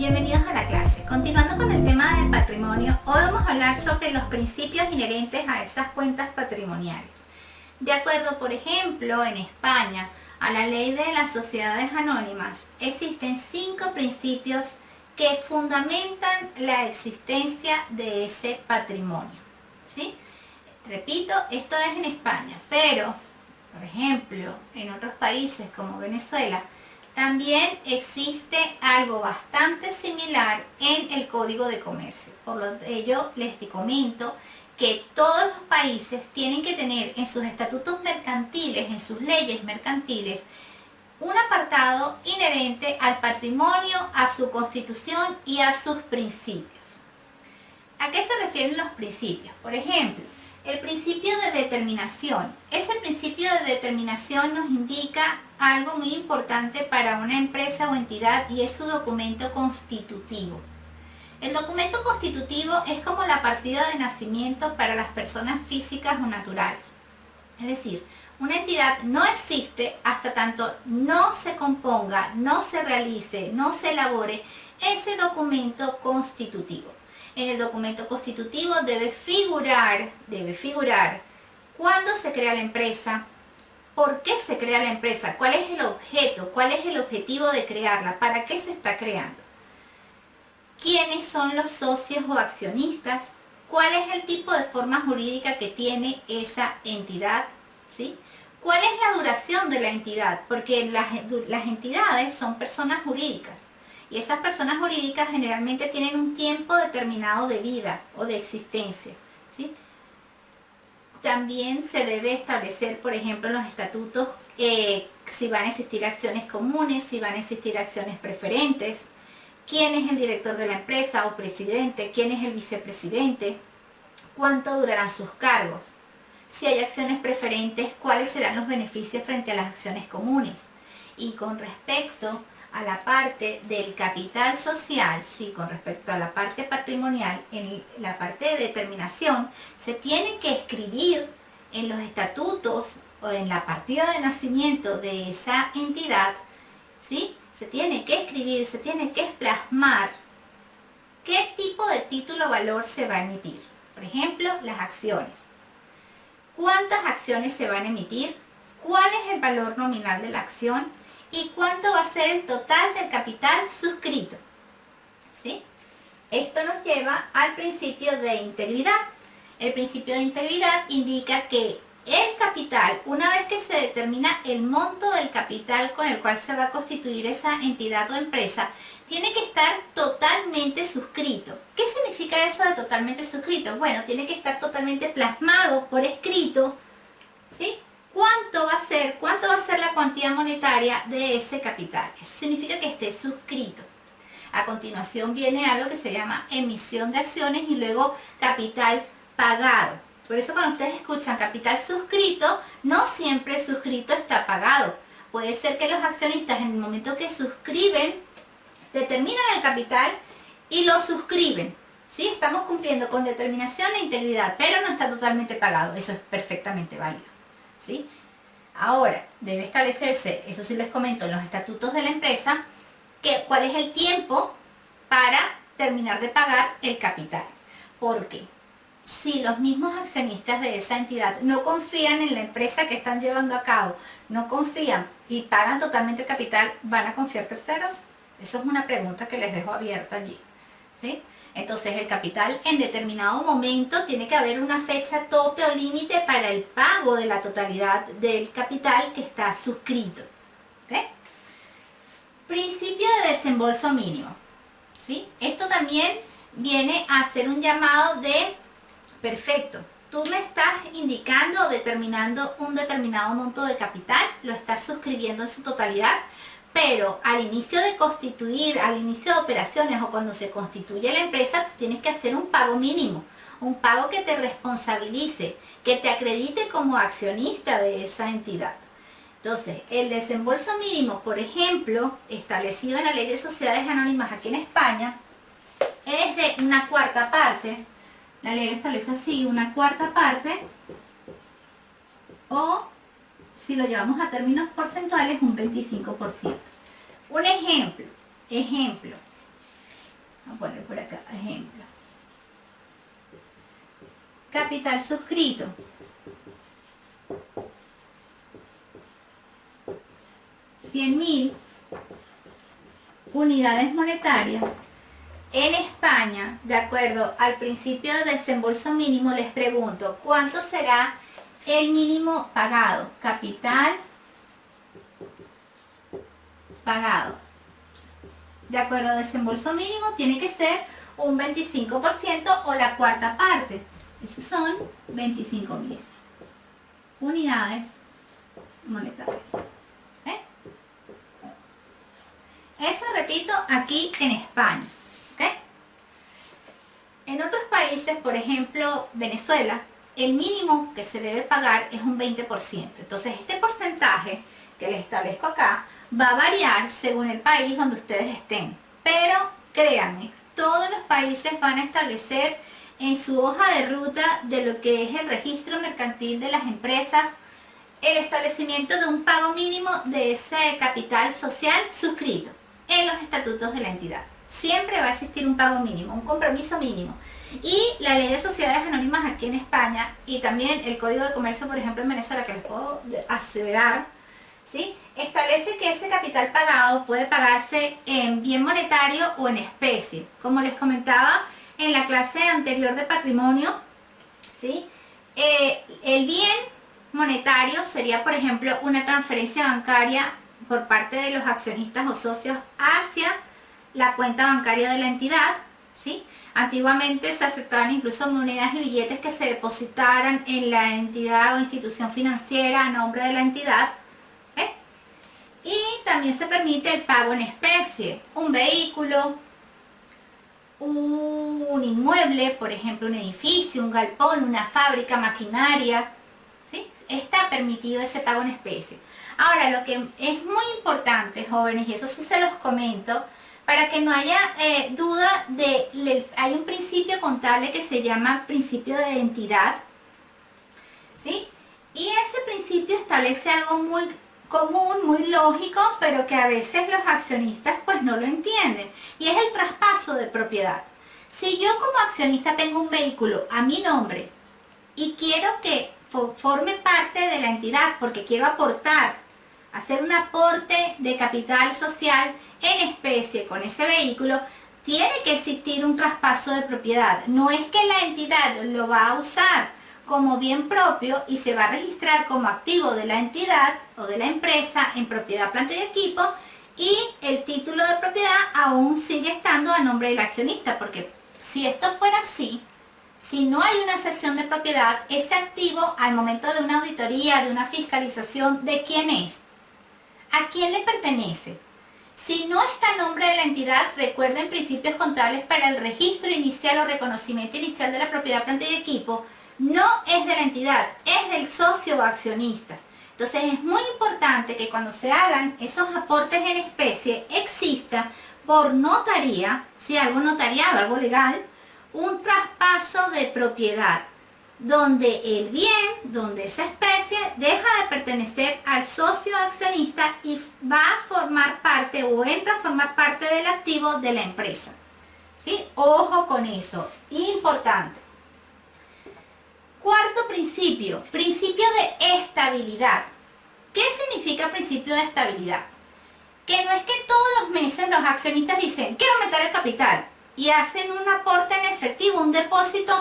Bienvenidos a la clase. Continuando con el tema del patrimonio, hoy vamos a hablar sobre los principios inherentes a esas cuentas patrimoniales. De acuerdo, por ejemplo, en España, a la ley de las sociedades anónimas, existen 5 principios que fundamentan la existencia de ese patrimonio, ¿sí? Repito, esto es en España, pero, por ejemplo, en otros países como Venezuela, también existe algo bastante similar en el Código de Comercio. Por lo ello, les comento que todos los países tienen que tener en sus estatutos mercantiles, en sus leyes mercantiles, un apartado inherente al patrimonio, a su constitución y a sus principios. ¿A qué se refieren los principios? Por ejemplo, el principio de determinación. Ese principio de determinación nos indica algo muy importante para una empresa o entidad y es su documento constitutivo. El documento constitutivo es como la partida de nacimiento para las personas físicas o naturales. Es decir, una entidad no existe hasta tanto no se componga, no se realice, no se elabore ese documento constitutivo. En el documento constitutivo debe figurar cuándo se crea la empresa, por qué se crea la empresa, cuál es el objeto, cuál es el objetivo de crearla, para qué se está creando, quiénes son los socios o accionistas, cuál es el tipo de forma jurídica que tiene esa entidad, ¿sí? ¿Cuál es la duración de la entidad? Porque las entidades son personas jurídicas. Y esas personas jurídicas generalmente tienen un tiempo determinado de vida o de existencia, ¿sí? También se debe establecer, por ejemplo, en los estatutos, si van a existir acciones comunes, si van a existir acciones preferentes, quién es el director de la empresa o presidente, quién es el vicepresidente, cuánto durarán sus cargos, si hay acciones preferentes, cuáles serán los beneficios frente a las acciones comunes. Y con respecto a la parte del capital social, sí, con respecto a la parte patrimonial, en la parte de determinación, se tiene que escribir en los estatutos o en la partida de nacimiento de esa entidad, ¿sí? Se tiene que escribir, se tiene que plasmar qué tipo de título o valor se va a emitir. Por ejemplo, las acciones. ¿Cuántas acciones se van a emitir? ¿Cuál es el valor nominal de la acción? ¿Y cuánto va a ser el total del capital suscrito? ¿Sí? Esto nos lleva al principio de integridad. El principio de integridad indica que el capital, una vez que se determina el monto del capital con el cual se va a constituir esa entidad o empresa, tiene que estar totalmente suscrito. ¿Qué significa eso de totalmente suscrito? Bueno, tiene que estar totalmente plasmado por escrito, ¿sí? ¿Cuánto va a ser la cuantía monetaria de ese capital? Eso significa que esté suscrito. A continuación viene algo que se llama emisión de acciones y luego capital pagado. Por eso cuando ustedes escuchan capital suscrito, no siempre suscrito está pagado. Puede ser que los accionistas en el momento que suscriben, determinan el capital y lo suscriben. ¿Sí? Estamos cumpliendo con determinación e integridad, pero no está totalmente pagado. Eso es perfectamente válido, ¿sí? Ahora, debe establecerse, eso sí les comento, en los estatutos de la empresa, cuál es el tiempo para terminar de pagar el capital. Porque si los mismos accionistas de esa entidad no confían en la empresa que están llevando a cabo, no confían y pagan totalmente el capital, ¿van a confiar terceros? Eso es una pregunta que les dejo abierta allí, ¿sí? Entonces el capital en determinado momento tiene que haber una fecha tope o límite para el pago de la totalidad del capital que está suscrito. ¿Okay? Principio de desembolso mínimo, ¿sí? Esto también viene a hacer un llamado de, perfecto, tú me estás indicando o determinando un determinado monto de capital, lo estás suscribiendo en su totalidad, pero al inicio de constituir, al inicio de operaciones o cuando se constituye la empresa, tú tienes que hacer un pago mínimo, un pago que te responsabilice, que te acredite como accionista de esa entidad. Entonces, el desembolso mínimo, por ejemplo, establecido en la Ley de Sociedades Anónimas aquí en España, es de una cuarta parte. La ley establece así, una cuarta parte, o si lo llevamos a términos porcentuales, un 25%. Un ejemplo, Voy a poner por acá, ejemplo. Capital suscrito. 100.000 unidades monetarias. En España, de acuerdo al principio de desembolso mínimo, les pregunto, ¿cuánto será el mínimo pagado? Capital pagado. De acuerdo al desembolso mínimo, tiene que ser un 25% o la cuarta parte. Esos son 25.000 unidades monetarias. Eso, repito, aquí en España. ¿Okay? En otros países, por ejemplo, Venezuela, el mínimo que se debe pagar es un 20%. Entonces, este porcentaje que les establezco acá va a variar según el país donde ustedes estén. Pero créanme, todos los países van a establecer en su hoja de ruta de lo que es el registro mercantil de las empresas el establecimiento de un pago mínimo de ese capital social suscrito en los estatutos de la entidad. Siempre va a existir un pago mínimo, un compromiso mínimo. Y la ley de sociedades anónimas aquí en España y también el Código de Comercio, por ejemplo, en Venezuela, que les puedo aseverar, ¿sí?, establece que ese capital pagado puede pagarse en bien monetario o en especie. Como les comentaba en la clase anterior de patrimonio, ¿sí?, el bien monetario sería, por ejemplo, una transferencia bancaria por parte de los accionistas o socios hacia la cuenta bancaria de la entidad, ¿sí? Antiguamente se aceptaban incluso monedas y billetes que se depositaran en la entidad o institución financiera a nombre de la entidad. Y también se permite el pago en especie, un vehículo, un inmueble, por ejemplo un edificio, un galpón, una fábrica, maquinaria, ¿sí? Está permitido ese pago en especie. Ahora, lo que es muy importante, jóvenes, y eso sí se los comento, para que no haya duda hay un principio contable que se llama principio de identidad, ¿sí? Y ese principio establece algo muy común, muy lógico, pero que a veces los accionistas pues no lo entienden, y es el traspaso de propiedad. Si yo como accionista tengo un vehículo a mi nombre y quiero que forme parte de la entidad porque quiero aportar, hacer un aporte de capital social en especie con ese vehículo, tiene que existir un traspaso de propiedad. No es que la entidad lo va a usar como bien propio y se va a registrar como activo de la entidad o de la empresa en propiedad, planta y equipo, y el título de propiedad aún sigue estando a nombre del accionista, porque si esto fuera así, si no hay una cesión de propiedad, ese activo al momento de una auditoría, de una fiscalización, ¿de quién es? ¿A quién le pertenece? Si no está a nombre de la entidad, recuerden principios contables para el registro inicial o reconocimiento inicial de la propiedad, planta y equipo, no es de la entidad, es del socio o accionista. Entonces es muy importante que cuando se hagan esos aportes en especie exista por notaría, si algo notariado, algo legal, un traspaso de propiedad, donde el bien, donde esa especie deja de pertenecer al socio accionista y va a formar parte o entra a formar parte del activo de la empresa. ¿Sí? Ojo con eso, importante. Cuarto principio, principio de estabilidad. ¿Qué significa principio de estabilidad? Que no es que todos los meses los accionistas dicen, quiero aumentar el capital, y hacen un aporte en efectivo, un depósito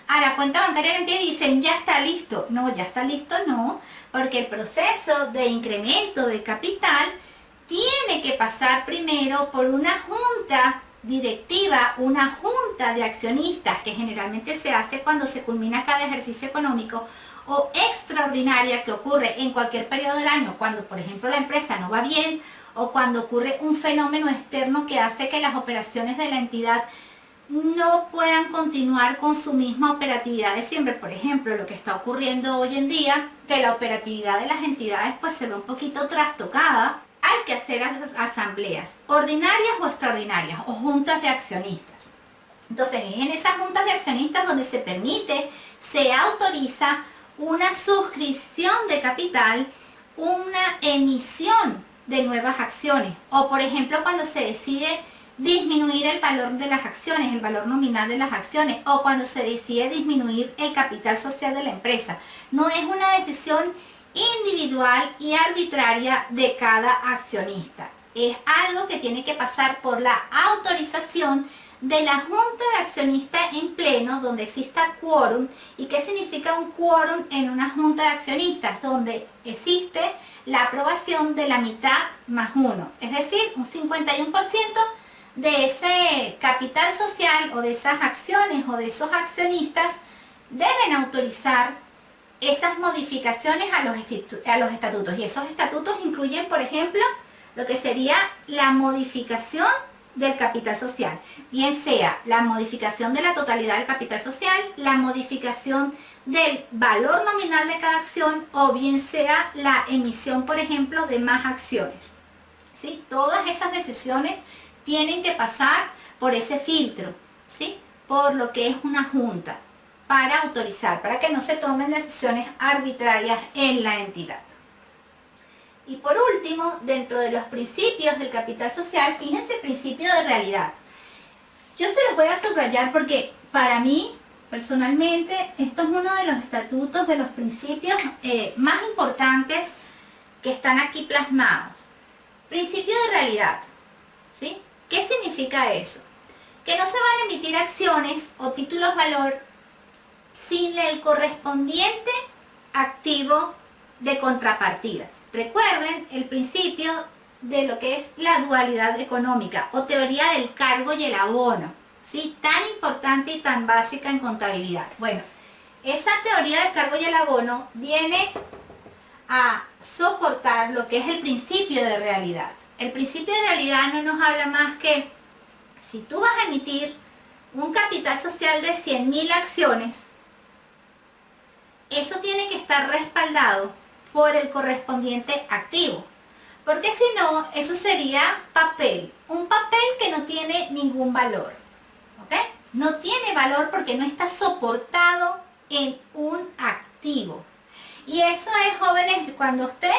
a la cuenta bancaria de la entidad y dicen, ya está listo. No, ya está listo no, porque el proceso de incremento de capital tiene que pasar primero por una junta directiva, una junta de accionistas, que generalmente se hace cuando se culmina cada ejercicio económico, o extraordinaria, que ocurre en cualquier periodo del año, cuando por ejemplo la empresa no va bien, o cuando ocurre un fenómeno externo que hace que las operaciones de la entidad no puedan continuar con su misma operatividad de siempre. Por ejemplo, lo que está ocurriendo hoy en día, que la operatividad de las entidades pues se ve un poquito trastocada. Hay que hacer asambleas ordinarias o extraordinarias o juntas de accionistas. Entonces es en esas juntas de accionistas donde se permite, se autoriza una suscripción de capital, una emisión de nuevas acciones, o por ejemplo cuando se decide disminuir el valor de las acciones, el valor nominal de las acciones, o cuando se decide disminuir el capital social de la empresa. No es una decisión individual y arbitraria de cada accionista. Es algo que tiene que pasar por la autorización de la Junta de Accionistas en pleno, donde exista quórum. ¿Y qué significa un quórum en una Junta de Accionistas? Donde existe la aprobación de la mitad más uno, es decir, un 51% de ese capital social o de esas acciones o de esos accionistas deben autorizar esas modificaciones a los estatutos. Y esos estatutos incluyen, por ejemplo, lo que sería la modificación del capital social, bien sea la modificación de la totalidad del capital social, la modificación del valor nominal de cada acción, o bien sea la emisión, por ejemplo, de más acciones. ¿Sí? Todas esas decisiones tienen que pasar por ese filtro, ¿sí? Por lo que es una junta, para autorizar, para que no se tomen decisiones arbitrarias en la entidad. Y por último, dentro de los principios del capital social, fíjense el principio de realidad. Yo se los voy a subrayar porque para mí, personalmente, esto es uno de los estatutos, de los principios más importantes que están aquí plasmados. Principio de realidad, ¿sí? ¿Qué significa eso? Que no se van a emitir acciones o títulos valor sin el correspondiente activo de contrapartida. Recuerden el principio de lo que es la dualidad económica o teoría del cargo y el abono, ¿sí? Tan importante y tan básica en contabilidad. Bueno, esa teoría del cargo y el abono viene a soportar lo que es el principio de realidad. El principio de realidad no nos habla más que si tú vas a emitir un capital social de 100.000 acciones, eso tiene que estar respaldado por el correspondiente activo, porque si no, eso sería papel, un papel que no tiene ningún valor, ¿ok? No tiene valor porque no está soportado en un activo. Y eso es, jóvenes, cuando ustedes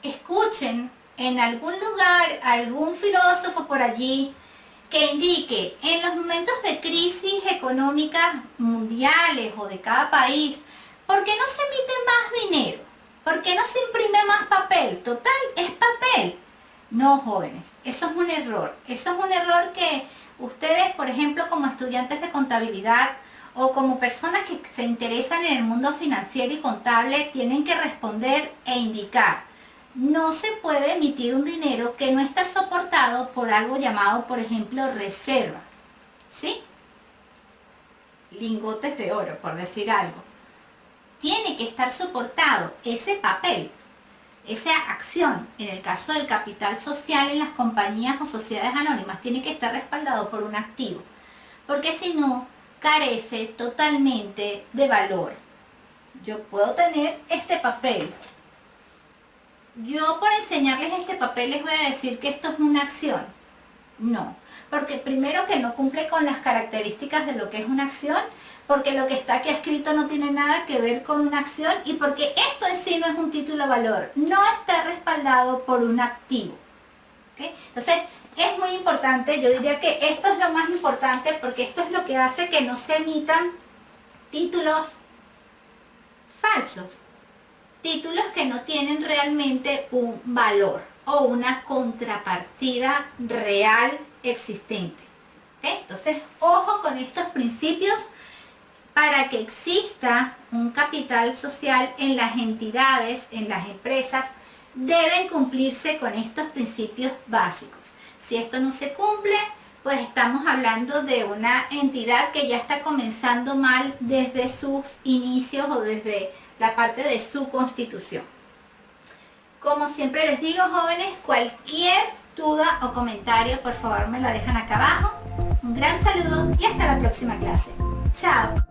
les escuchen en algún lugar, algún filósofo por allí, que indique en los momentos de crisis económicas mundiales o de cada país, ¿por qué no se emite más dinero? ¿Por qué no se imprime más papel? Total, es papel. No, jóvenes, eso es un error. Eso es un error que ustedes, por ejemplo, como estudiantes de contabilidad o como personas que se interesan en el mundo financiero y contable, tienen que responder e indicar. No se puede emitir un dinero que no está soportado por algo llamado, por ejemplo, reserva, ¿sí? Lingotes de oro, por decir algo. Tiene que estar soportado ese papel, esa acción, en el caso del capital social en las compañías o sociedades anónimas, tiene que estar respaldado por un activo, porque si no, carece totalmente de valor. Yo puedo tener este papel. Yo por enseñarles este papel les voy a decir que esto es una acción. No, porque primero que no cumple con las características de lo que es una acción, porque lo que está aquí escrito no tiene nada que ver con una acción y porque esto en sí no es un título de valor, no está respaldado por un activo. ¿Okay? Entonces, es muy importante, yo diría que esto es lo más importante porque esto es lo que hace que no se emitan títulos falsos, títulos que no tienen realmente un valor o una contrapartida real existente. ¿Okay? Entonces, ojo con estos principios. Para que exista un capital social en las entidades, en las empresas, deben cumplirse con estos principios básicos. Si esto no se cumple, pues estamos hablando de una entidad que ya está comenzando mal desde sus inicios o desde la parte de su constitución. Como siempre les digo, jóvenes, cualquier duda o comentario, por favor me la dejan acá abajo. Un gran saludo y hasta la próxima clase. Chao.